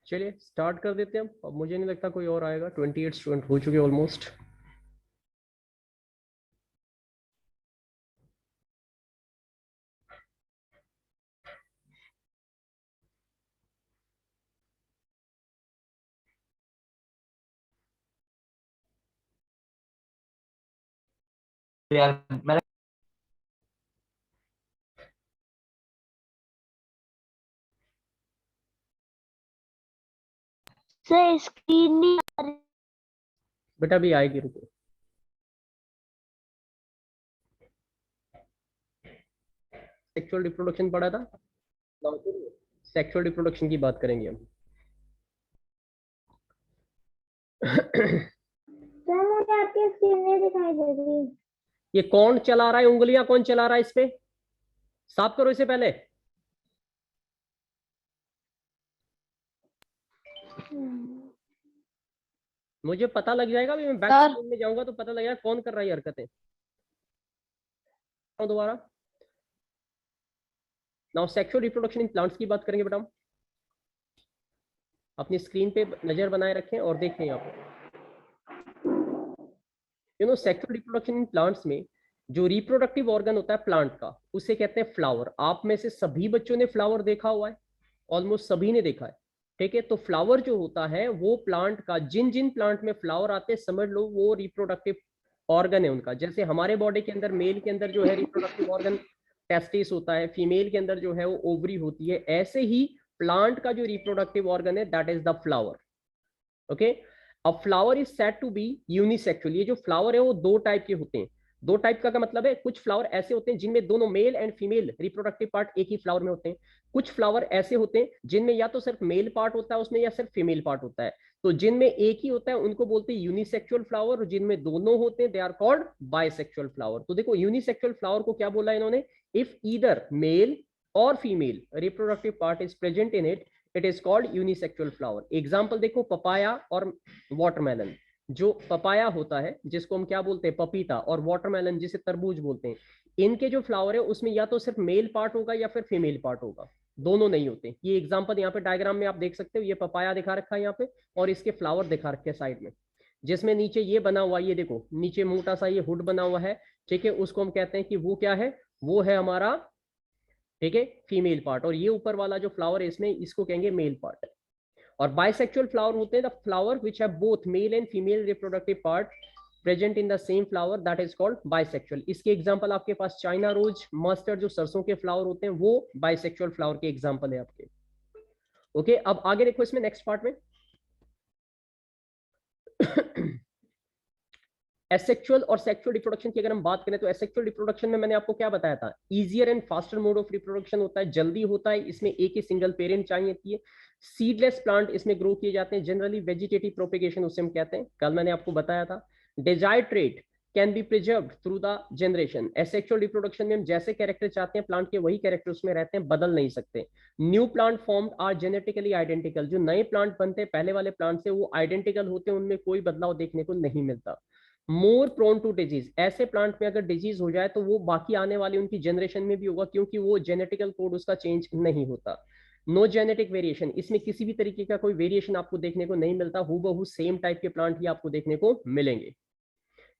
चलिए स्टार्ट कर देते हैं। अब मुझे नहीं लगता कोई और आएगा, 28 स्टूडेंट हो चुके ऑलमोस्ट। यार मेरा सर स्क्रीन नहीं आ रही। बेटा भी आएगी, रुको। सेक्सुअल रिप्रोडक्शन पढ़ा था, सेक्सुअल रिप्रोडक्शन की बात करेंगे हम। सर मुझे आपकी स्क्रीन नहीं दिखाई दे रही। ये कौन चला रहा है उंगलियां, कौन चला रहा है इस पे? साफ करो इसे पहले। मुझे पता लग जाएगा, अभी मैं बैक सर स्क्रीन में जाऊंगा तो पता लगेगा कौन कर रहा है ये हरकतें। दोबारा। Now sexual reproduction in plants की बात करेंगे बेटा हम। अपनी स्क्रीन पे नजर बनाए रखें और देखें यहाँ पे। सेक्सुअल रिप्रोडक्शन इन प्लांट्स में जो रिप्रोडक्टिव ऑर्गन होता है प्लांट का, उसे कहते हैं फ्लावर। आप में से सभी बच्चों ने फ्लावर देखा हुआ है, ऑलमोस्ट सभी ने देखा है। ठीक है, तो फ्लावर जो होता है वो प्लांट का, जिन जिन प्लांट में फ्लावर आते हैं समझ लो वो रिप्रोडक्टिव ऑर्गन है उनका। जैसे हमारे बॉडी के अंदर मेल के अंदर जो है रिप्रोडक्टिव ऑर्गन टेस्टिस होता है, फीमेल के अंदर जो है वो ओवरी होती है, ऐसे ही प्लांट का जो रिप्रोडक्टिव ऑर्गन है that is the flower. Okay, अब flower is said to be unisexual. ये जो फ्लावर है वो दो टाइप के होते हैं। दो टाइप का मतलब है, कुछ फ्लावर ऐसे होते हैं जिनमें दोनों male and female reproductive part एक ही फ्लावर में होते हैं। कुछ फ्लावर ऐसे होते हैं जिनमें या तो सिर्फ मेल पार्ट होता है उसमें, या सिर्फ फीमेल पार्ट होता है। तो जिनमें एक ही होता है उनको बोलते हैं यूनिसेक्सुअल फ्लावर, और जिनमें दोनों होते हैं they are called bisexual flower. तो देखो यूनिसेक्सुअल फ्लावर को क्या बोला इन्होंने, इफ ईदर मेल और female reproductive part is present in it, it is called unisexual flower. Example देखो, पपाया और वाटरमेलन। जो पपाया होता है जिसको हम क्या बोलते हैं, पपीता, और वाटरमेलन जिसे तरबूज बोलते हैं, इनके जो फ्लावर है उसमें या तो सिर्फ मेल पार्ट होगा या फिर फीमेल पार्ट होगा, दोनों नहीं होते। ये एग्जाम्पल यहाँ पे डायग्राम में आप देख सकते हो, ये पपाया दिखा रखा है यहाँ पे, और इसके फ्लावर दिखा रखे हैं साइड में, जिसमें नीचे ये बना हुआ है, ये देखो नीचे मोटा सा ये हुड बना हुआ है। ठीक है, उसको हम कहते हैं कि वो क्या है, वो है हमारा, ठीक है, फीमेल पार्ट। और ये ऊपर वाला जो फ्लावर है इसमें, इसको कहेंगे मेल पार्ट। और बाइसेक्सुअल फ्लावर होते हैं the flower which have both male and female reproductive part present in the same flower, that is called bisexual. इसके एग्जांपल आपके पास चाइना रोज, मस्टर्ड, जो सरसों के फ्लावर होते हैं वो बाइसेक्सुअल फ्लावर के एग्जांपल है आपके। ओके, अब आगे देखो इसमें नेक्स्ट पार्ट में। एसेक्सुअल और सेक्सुअल रिप्रोडक्शन की अगर हम बात करें तो एसेक्सुअल रिप्रोडक्शन में मैंने आपको क्या बताया था, easier and faster mode of reproduction होता है, जल्दी होता है, इसमें एक ही सिंगल पेरेंट चाहिए। सीडलेस प्लांट इसमें ग्रो किए जाते हैं, जनरली वेजिटेटिव प्रोपेगेशन उसे हम कहते हैं, कल मैंने आपको बताया था। Desired trait can be preserved through the generation. Asexual reproduction में हम जैसे कैरेक्टर चाहते हैं प्लांट के वही कैरेक्टर उसमें रहते हैं, बदल नहीं सकते। New plant formed are genetically identical. जो नए प्लांट बनते हैं पहले वाले प्लांट से वो आइडेंटिकल होते हैं, उनमें कोई बदलाव देखने को नहीं मिलता। मोर प्रोन टू डिजीज, ऐसे प्लांट में अगर डिजीज हो जाए तो वो बाकी आने वाली उनकी जनरेशन में भी होगा, क्योंकि वो जेनेटिकल कोड उसका चेंज नहीं होता। नो जेनेटिक वेरिएशन, इसमें किसी भी तरीके का कोई वेरिएशन आपको देखने को नहीं मिलता, हूबहू सेम टाइप के प्लांट ही आपको देखने को मिलेंगे।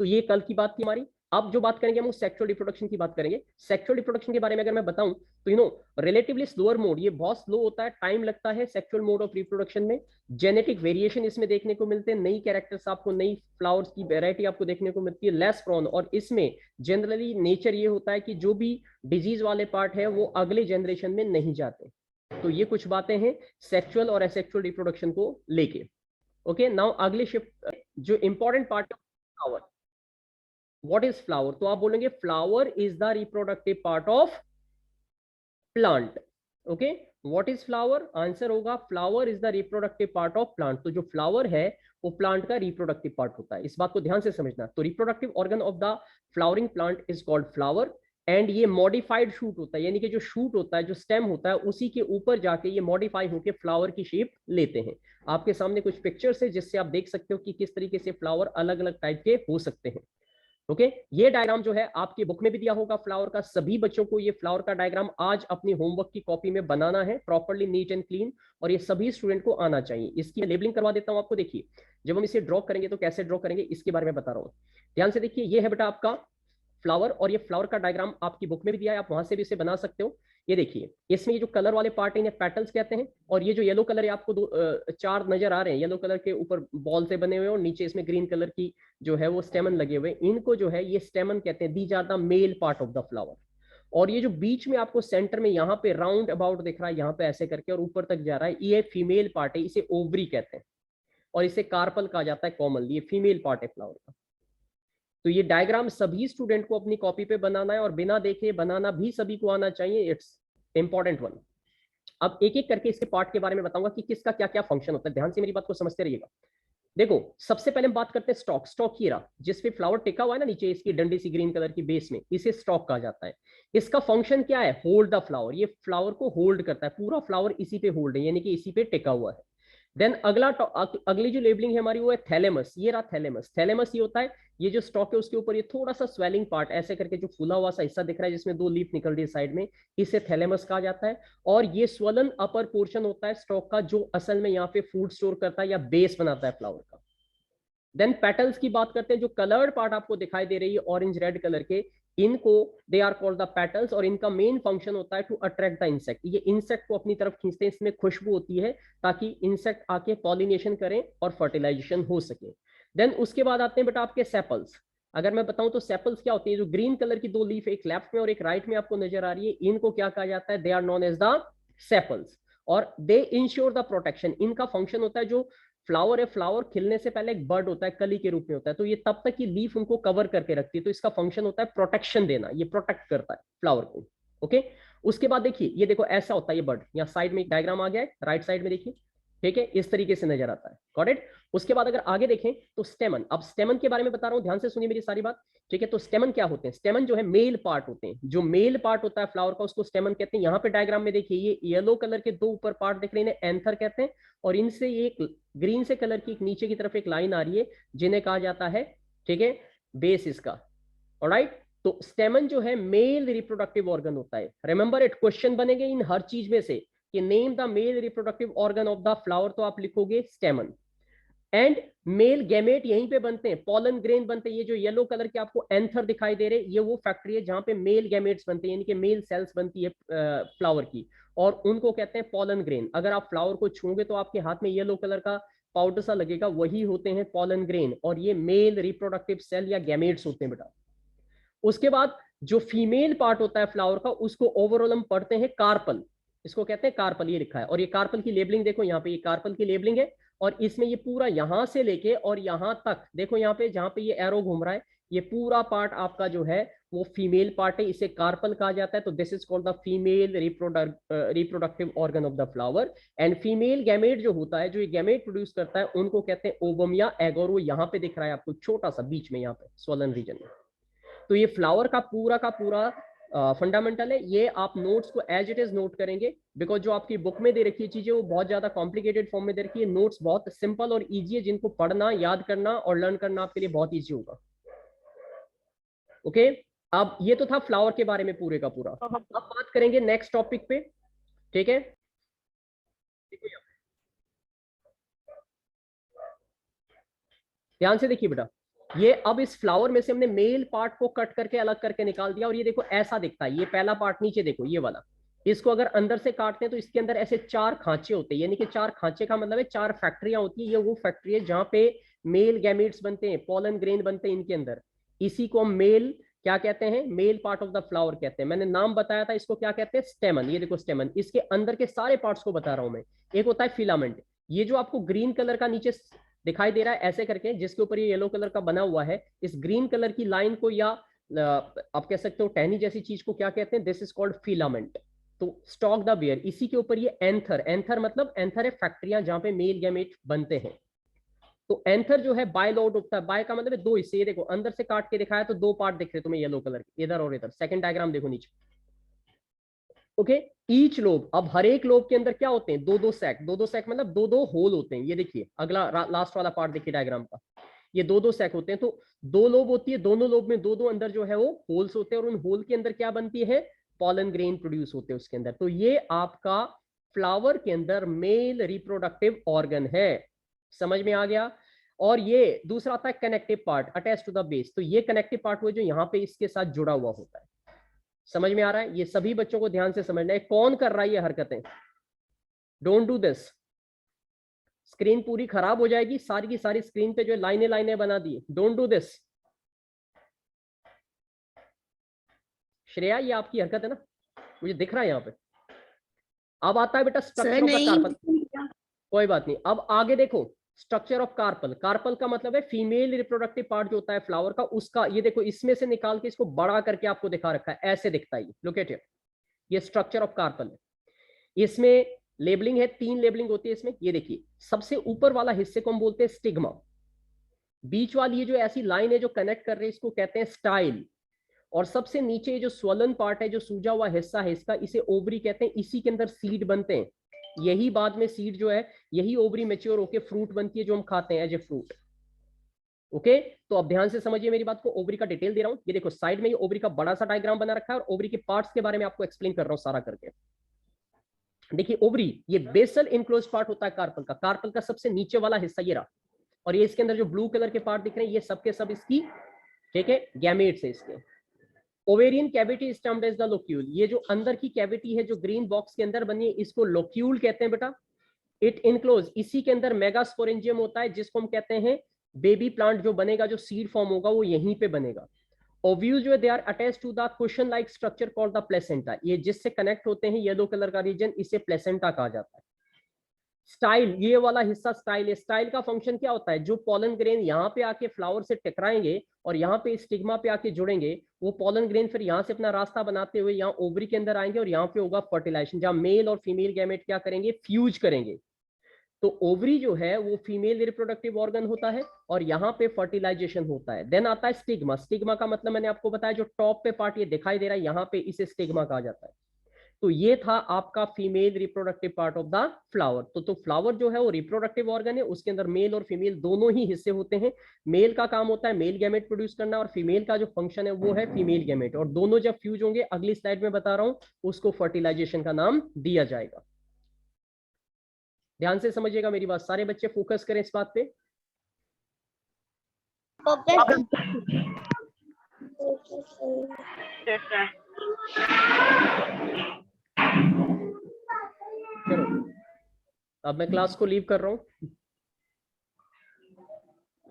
तो ये कल की बात थी हमारी। अब जो बात करेंगे हम सेक्सुअल रिप्रोडक्शन की बात करेंगे। सेक्सुअल रिप्रोडक्शन के बारे में अगर मैं बताऊं तो रिलेटिवली स्लोअर मोड, ये बहुत स्लो होता है, टाइम लगता है सेक्सुअल मोड ऑफ रिप्रोडक्शन में। जेनेटिक वेरिएशन इसमें देखने को मिलते हैं, नई कैरेक्टर्स आपको, नई फ्लावर्स की वेरायटी आपको देखने को मिलती है, लेस प्रॉन। और इसमें जनरली नेचर ये होता है कि जो भी डिजीज वाले पार्ट है वो अगले जनरेशन में नहीं जाते। तो ये कुछ बातें हैं सेक्सुअल और एसेक्सुअल रिप्रोडक्शन को लेके। ओके, नाउ अगले शिफ्ट जो इंपॉर्टेंट पार्ट है, व्हाट इज फ्लावर। तो आप बोलेंगे flower is the reproductive part of plant. Okay, what is flower, answer होगा flower is the reproductive part of plant. तो जो फ्लावर है वो प्लांट का रिप्रोडक्टिव पार्ट होता है, इस बात को ध्यान से समझना। तो reproductive organ of the flowering plant is called flower. And ये मॉडिफाइड शूट होता है, यानी कि जो शूट होता है, जो स्टेम होता है, उसी के ऊपर जाके ये मॉडिफाई होकर फ्लावर की शेप लेते हैं। आपके सामने कुछ पिक्चर्स है जिससे आप देख सकते हो कि किस तरीके से फ्लावर अलग अलग टाइप के हो सकते हैं। ओके ये डायग्राम जो है आपकी बुक में भी दिया होगा फ्लावर का। सभी बच्चों को ये फ्लावर का डायग्राम आज अपनी होमवर्क की कॉपी में बनाना है प्रॉपर्ली, नीट एंड क्लीन, और ये सभी स्टूडेंट को आना चाहिए। इसकी लेबलिंग करवा देता हूं आपको। देखिए जब हम इसे ड्रॉ करेंगे तो कैसे ड्रॉ करेंगे इसके बारे में बता रहा हूं। ध्यान से देखिए, ये है बेटा आपका फ्लावर, और ये फ्लावर का डायग्राम आपकी बुक में भी दिया है, आप वहां से भी इसे बना सकते हो। ये देखिए इसमें ये जो कलर वाले पार्ट है इन्हें पेटल्स कहते हैं, और ये जो येलो कलर है आपको चार नजर आ रहे हैं येलो कलर के, ऊपर बॉल से बने हुए और नीचे इसमें ग्रीन कलर की जो है वो स्टेमन लगे हुए, इनको जो है ये स्टेमन कहते हैं। These are the male part of the flower. और ये जो बीच में आपको सेंटर में यहाँ पे राउंड अबाउट दिख रहा है, यहाँ पे ऐसे करके और ऊपर तक जा रहा है, ये फीमेल पार्ट है, इसे ओवरी कहते हैं, और इसे कार्पल कहा जाता है कॉमनली। ये फीमेल पार्ट है फ्लावर का। तो ये डायग्राम सभी स्टूडेंट को अपनी कॉपी पे बनाना है, और बिना देखे बनाना भी सभी को आना चाहिए। It's important one. अब एक एक करके इसके पार्ट के बारे में बताऊंगा कि किसका क्या क्या फंक्शन होता है। ध्यान से मेरी बात को समझते रहिएगा। देखो सबसे पहले हम बात करते हैं स्टॉक। स्टॉक ही रहा जिसपे फ्लावर टिका हुआ है ना नीचे, इसकी डंडी सी ग्रीन कलर की बेस में, इसे स्टॉक कहा जाता है। इसका फंक्शन क्या है? Hold the flower. ये फ्लावर को होल्ड करता है, पूरा फ्लावर इसी पे होल्ड है, यानी कि इसी पे टिका हुआ है। देन अगली जो लेबलिंग है हमारी वो है थैलेमस। ये रहा थैलेमस। थैलेमस ये होता है, ये जो स्टॉक है उसके ऊपर ये थोड़ा सा स्वेलिंग पार्ट ऐसे करके जो फूला हुआ सा हिस्सा दिख रहा है जिसमें दो लीफ निकल रही है साइड में, इसे थैलेमस कहा जाता है। और ये स्वलन अपर पोर्शन होता है स्टॉक का, जो असल में यहाँ पे फूड स्टोर करता है या बेस बनाता है फ्लावर का। देन पेटल्स की बात करते हैं, जो कलर्ड पार्ट आपको दिखाई दे रही है ऑरेंज रेड कलर के, इनको they are called the petals, और इनका मेन फंक्शन होता है टू अट्रैक्ट द इंसेक्ट। ये इंसेक्ट को अपनी तरफ खींचते हैं, इसमें खुशबू होती है ताकि इंसेक्ट आके पॉलिनेशन करें और फर्टिलाइजेशन हो सके। देन उसके बाद आते हैं बेटा आपके सेपल्स। अगर मैं बताऊं तो सेपल्स क्या होती है? जो ग्रीन कलर की दो लीफ, एक लेफ्ट में और एक राइट में आपको नजर आ रही है, इनको क्या कहा जाता है? They are known as the sepals, और दे इंश्योर द प्रोटेक्शन। इनका फंक्शन होता है, जो फ्लावर है, फ्लावर खिलने से पहले एक बर्ड होता है, कली के रूप में होता है, तो ये तब तक की लीफ उनको कवर करके रखती है, तो इसका फंक्शन होता है प्रोटेक्शन देना। ये प्रोटेक्ट करता है फ्लावर को। ओके उसके बाद देखिए, ये देखो ऐसा होता है ये बर्ड। यहाँ साइड में एक डायग्राम आ गया है, राइट साइड में देखिए, ठीक है, इस तरीके से नजर आता है। Got it? उसके बाद अगर आगे देखें तो स्टेमन। अब स्टेमन के बारे में बता रहा हूं, ध्यान से सुनिए मेरी सारी बात, ठीक है। तो स्टेमन क्या होते हैं? स्टेमन जो है मेल पार्ट होते हैं। जो मेल पार्ट होता है फ्लावर का उसको स्टेमन कहते हैं। यहाँ पे डायग्राम में देखिए, ये येलो कलर के दो ऊपर पार्ट दिख रहे हैं, एंथर कहते हैं, और इनसे एक ग्रीन से कलर की एक नीचे की तरफ एक लाइन आ रही है, जिन्हें कहा जाता है, ठीक है, बेस इसका। ऑलराइट, तो स्टेमन जो है मेल रिप्रोडक्टिव ऑर्गन होता है। रिमेंबर इट, क्वेश्चन बनेंगे इन हर चीज में से कि name the male reproductive organ of the flower, तो आप लिखोगे स्टेमन। एंड मेल गैमेट यहीं पे बनते हैं, पॉलन ग्रेन बनते हैं। ये जो येलो कलर के आपको एंथर दिखाई दे रहे हैं, ये वो फैक्ट्री है जहां पे मेल गैमेट्स बनते हैं, यानी कि मेल सेल्स बनती है फ्लावर की, और उनको कहते हैं पॉलन ग्रेन। अगर आप फ्लावर को छूओगे तो आपके हाथ में येलो कलर का पाउडर सा लगेगा, वही होते हैं पॉलन ग्रेन, और ये मेल रिप्रोडक्टिव सेल या गैमेट्स होते हैं बेटा। उसके बाद जो फीमेल पार्ट होता है फ्लावर का, उसको ओवरऑल हम पढ़ते हैं कार्पल। इसको कहते हैं कार्पल, ये लिखा है। और ये कार्पल की लेबलिंग देखो, यहाँ पे ये कार्पल की लेबलिंग है, और इसमें ये पूरा यहां से लेके और यहां तक देखो, यहाँ पे जहां पे ये एरो घूम रहा है, ये पूरा पार्ट आपका जो है वो फीमेल पार्ट है, इसे कार्पल कहा जाता है। तो this is called the female reproductive organ of the flower. And female gamete जो होता है, जो ये गैमेट प्रोड्यूस करता है, उनको कहते हैं ओवम या एग, और वो यहाँ पे दिख रहा है आपको छोटा सा बीच में, यहाँ पे स्वलन रीजन में। तो ये फ्लावर का पूरा फंडामेंटल है। ये आप नोट्स को एज इट इज नोट करेंगे, बिकॉज जो आपकी बुक में दे रखी है चीजें वो बहुत ज्यादा कॉम्प्लिकेटेड फॉर्म में दे रखी है। नोट्स बहुत सिंपल और इजी है, जिनको पढ़ना, याद करना और लर्न करना आपके लिए बहुत इजी होगा। ओके अब ये तो था फ्लावर के बारे में पूरे का पूरा। अब बात करेंगे नेक्स्ट टॉपिक पे, ठीक है। ध्यान से देखिए बेटा, ये अब इस फ्लावर में से हमने मेल पार्ट को कट करके अलग करके निकाल दिया, और ये देखो ऐसा दिखता है। ये पहला पार्ट नीचे देखो, ये वाला, इसको अगर अंदर से काटते हैं तो इसके अंदर ऐसे चार खांचे होते हैं, यानी कि चार खांचे का मतलब है चार फैक्ट्रियां होती है। ये वो फैक्ट्री है जहां पे मेल गैमेट्स बनते हैं, पॉलन ग्रेन बनते हैं इनके अंदर। इसी को हम मेल क्या कहते हैं? Mail part of the flower कहते हैं। मैंने नाम बताया था, इसको क्या कहते हैं? स्टेमन। ये देखो स्टेमन, इसके अंदर के सारे पार्ट्स को बता रहा हूं मैं। एक होता है फिलामेंट, ये जो आपको ग्रीन कलर का नीचे दिखाई दे रहा है ऐसे करके, जिसके ऊपर ये येलो कलर का बना हुआ है, इस ग्रीन कलर की लाइन को, या आप कह सकते हो टहनी जैसी चीज को क्या कहते हैं? This is called filament. तो स्टॉक द बियर, इसी के ऊपर ये एंथर। एंथर मतलब, एंथर है फैक्ट्रियां जहां पे मेल गैमेट बनते हैं। तो एंथर जो है बाय लोड उठता है। बाय का मतलब है दो हिस्से, ये देखो अंदर से काट के दिखाया तो दो पार्ट दिख रहे तुम्हें येलो कलर के, इधर और इधर। सेकंड डायग्राम देखो नीचे। ओके ईच लोब, अब हर एक लोब के अंदर क्या होते हैं? दो दो सैक। दो दो सैक मतलब दो दो होल होते हैं। ये देखिए अगला लास्ट वाला पार्ट देखिए डायग्राम का, ये दो दो सैक होते हैं, तो दो लोब होती है, दोनों लोब में दो दो अंदर जो है वो होल्स होते हैं, और उन होल के अंदर क्या बनती है, पॉलन ग्रेन प्रोड्यूस होते हैं उसके अंदर। तो ये आपका फ्लावर के अंदर मेल रिप्रोडक्टिव ऑर्गन है, समझ में आ गया। और ये दूसरा आता है connective part attach to the base, तो ये कनेक्टिव पार्ट वो जो यहाँ पे इसके साथ जुड़ा हुआ होता है, समझ में आ रहा है। ये सभी बच्चों को ध्यान से समझना है, कौन कर रहा है ये हरकतें, डोंट डू दिस। स्क्रीन पूरी खराब हो जाएगी, सारी की सारी स्क्रीन पे जो लाइनें लाइनें बना दी, डोंट डू दिस। श्रेया ये आपकी हरकत है ना, मुझे दिख रहा है यहाँ पे। अब आता है बेटा स्ट्रक्चर ऑफ द कार्पल, कोई बात नहीं। अब आगे देखो स्ट्रक्चर ऑफ कार्पल, कार्पल का मतलब है फीमेल रिप्रोडक्टिव पार्ट जो होता है फ्लावर का, उसका ये देखो इसमें से निकाल के इसको बड़ा करके आपको दिखा रखा है, ऐसे दिखता है, लुक एट इट, ये स्ट्रक्चर ऑफ कार्पल है। इसमें लेबलिंग है, 3 लेबलिंग होती है इसमें, ये देखिए सबसे ऊपर वाला हिस्से को हम बोलते हैं स्टिग्मा, बीच वाली ये जो ऐसी लाइन है जो कनेक्ट कर रही है इसको कहते हैं स्टाइल, और सबसे नीचे जो स्वलन पार्ट है जो सूजा हुआ हिस्सा है इसका, इसे ओवरी कहते हैं, इसी के अंदर सीड बनते हैं, यही बाद में सीड जो है यही ओवरी मैच्योर होकर फ्रूट बनती है जो हम खाते हैं एज ए फ्रूट। ओके, तो अब ध्यान से समझिए मेरी बात को, ओवरी का डिटेल दे रहा हूं, ये देखो साइड में ये ओवरी का बड़ा सा डायग्राम बना रखा है, और ओवरी के पार्ट्स के बारे में आपको एक्सप्लेन कर रहा हूं सारा करके। देखिए ओवरी ये बेसल इनक्लोज पार्ट होता है कार्पल का, कार्पल का सबसे नीचे वाला हिस्सा ये रहा, और ये इसके अंदर जो ब्लू कलर के पार्ट दिख रहे हैं ये सब के सब इसकी, ठीक है, गैमेट्स है इसके। Ovarian cavity is termed as the locule, ये जो अंदर की कैविटी है जो ग्रीन बॉक्स के अंदर बनी है इसको लोक्यूल कहते हैं बेटा। इट इनक्लोज, इसी के अंदर मेगास्पोरेंजियम होता है जिसको हम कहते हैं बेबी प्लांट जो बनेगा, जो सीड फॉर्म होगा वो यहीं पे बनेगा। ओव्यूल जो है they are attached to the cushion like structure called the placenta, ये जिससे कनेक्ट होते हैं येलो कलर का रीजन, इसे प्लेसेंटा कहा जाता है। स्टाइल, ये वाला हिस्सा स्टाइल है, स्टाइल का फंक्शन क्या होता है, जो पॉलन ग्रेन यहाँ पे आके फ्लावर से टकराएंगे और यहाँ पे स्टिग्मा पे आके जुड़ेंगे, वो पॉलन ग्रेन फिर यहाँ से अपना रास्ता बनाते हुए यहाँ ओवरी के अंदर आएंगे और यहाँ पे होगा फर्टिलाइजेशन, जहाँ मेल और फीमेल गैमेट क्या करेंगे, फ्यूज करेंगे। तो ओवरी जो है वो फीमेल रिप्रोडक्टिव ऑर्गन होता है और यहाँ पे फर्टिलाइजेशन होता है। देन आता है स्टिग्मा, स्टिग्मा का मतलब मैंने आपको बताया जो टॉप पे पार्ट ये दिखाई दे रहा है यहाँ पे, इसे स्टिग्मा कहा जाता है। तो ये था आपका female reproductive part of the flower. तो फ्लावर जो है वो रिप्रोडक्टिव ऑर्गन है, उसके अंदर मेल और फीमेल दोनों ही हिस्से होते हैं। मेल का काम होता है मेल गैमेट प्रोड्यूस करना, और फीमेल का जो फंक्शन है वो है फीमेल गैमेट, और दोनों जब फ्यूज होंगे, अगली स्लाइड में बता रहा हूं, उसको फर्टिलाइजेशन का नाम दिया जाएगा। ध्यान से समझिएगा मेरी बात, सारे बच्चे फोकस करें इस बात पे। चलो अब मैं क्लास को लीव कर रहा हूं।